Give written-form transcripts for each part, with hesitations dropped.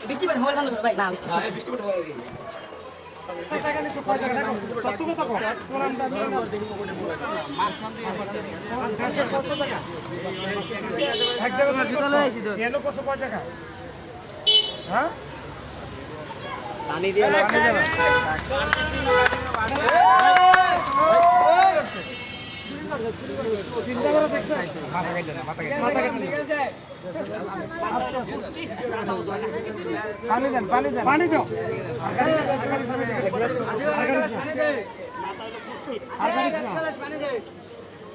বৃষ্টি বের মোবাইল বন্ধ করো ভাই না বৃষ্টি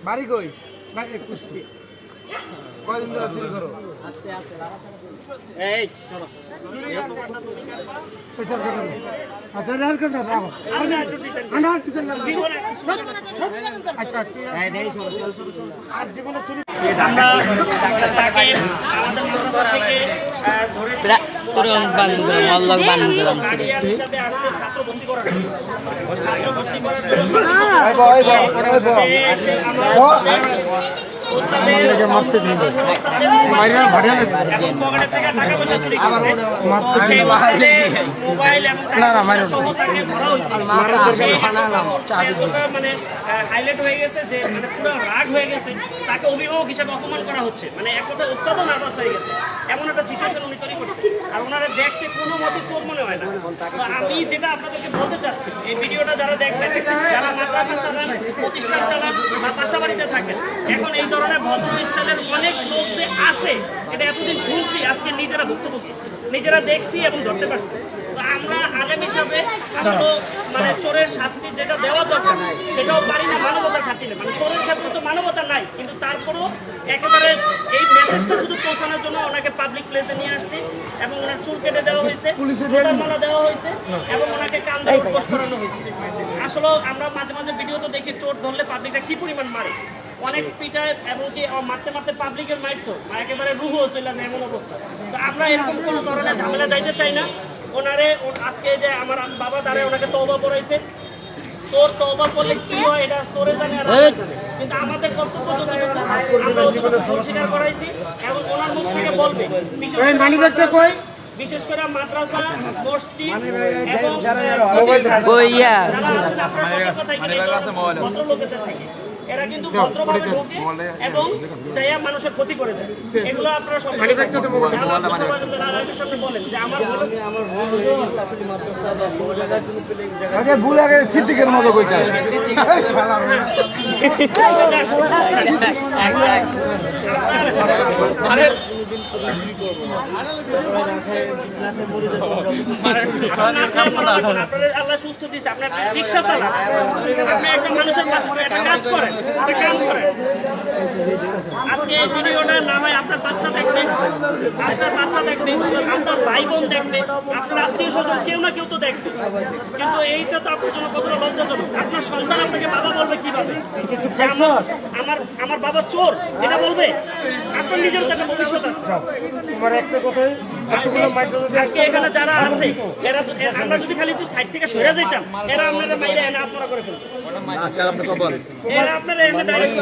বাড়ি কই কুষ্টি কয়দিন ধরে চুরি করো এই হাইলাইট হয়ে গেছে যে মানে পুরো রাগ হয়ে গেছে, তাকে অভিভাবক হিসেবে অপমান করা হচ্ছে, মানে এক কথা ওস্তাদও নার্ভাস হয়ে গেছে, এমন একটা সিচুয়েশন উনি তৈরি করছে। আর ওনারা দেখতে কোনো মতে চোর মনে হয় না। তো আমি যেটা আপনাদেরকে বলতে চাচ্ছি, এই ভিডিওটা যারা দেখবেন, যারা মাদ্রাসা চালান, প্রতিষ্ঠান চালান বা বাসাবাড়িতে থাকেন, এখন এই ধরনের ভদ্র স্টাইলের অনেক লোক যে আছে এটা এতদিন শুনছি, আজকে নিজেরা ভুক্তভোগী, নিজেরা দেখছি এবং ধরতে পারছি। তো আমরা আলেম হিসাবে আসলে মানে চোরের শাস্তি যেটা দেওয়া দরকার সেটাও পারি না, মানবতার খাতিরে। মানে চোরের ক্ষেত্রে তো মানবতা নাই, কিন্তু তারপরেও একেবারে এই মেসেজটা শুধু পৌঁছানোর জন্য ওনাকে পাবলিক প্লেসে নিয়ে আসছি এবং ওনার চুল কেটে দেওয়া হয়েছে, মালা দেওয়া হয়েছে এবং ওনাকে কান ধরে উপোস করানো হয়েছে। আসলে আমরা মাঝে মাঝে ভিডিও তো দেখি চোর ধরলে পাবলিকটা কি পরিমাণ মারে, অনেক পিটায়, এমনকি মারতে মারতে পাবলিকের মারতো, একেবারে রুহ ছিল না এমন অবস্থা। তো আমরা এরকম কোনো ধরনের ঝামেলা যাইতে চাই না। ওনারে আজকে যে আমার বাবা দাঁড়ায় ওনাকে তওবা পড়াইছে, চোর তওবা করলে কি হয় এটা চোরে জানে আর আমরা জানি, কিন্তু আমাদের কর্তব্য যতটুকু আমরা অতটুকু স্বীকার করাইছি এবং ওনার মুখ থেকে বলবে, বিশেষ করে মাদ্রাসা, মসজিদ এবং যারা ভদ্রলোকেদের থেকে এরা কিন্তু ভদ্রভাবে ঢোকে এবং চাইয়া মানুষের ক্ষতি করে যায়। এগুলো আপনারা সবাই সামনে বলেন যে আমার ভুল আগে সিদ্দিকের মতো কইছে আল্লাহ সুস্থ দিচ্ছে, আপনার রিক্সা চালান, আপনি একটা মানুষের পাশে একটা কাজ করেন, একটা কাম করেন। আজকে এই ভিডিওটা না হয় আপনার বাচ্চা দেখবে, আপনার বাচ্চা দেখবে, আপনার ভাই বোন দেখবে, আপনার আত্মীয় স্বজন কেউ না কেউ তো দেখবে, কিন্তু এইটা তো আপনার জন্য কতটা লজ্জাজনক। আপনার সন্তান আপনাকে বাবা বলবে কিভাবে? আমার বাবা চোর এটা বলবে? আপনার নিজের তো একটা ভবিষ্যৎ আছে। আজকে এখানে যারা আছে এরা আমরা যদি খালি একটু সাইড থেকে সরে যেতাম, এরা আপনারা মাইরে এনে আপনারা করে ফেলবেন, এরা আপনারা এনে ডাইরেক্ট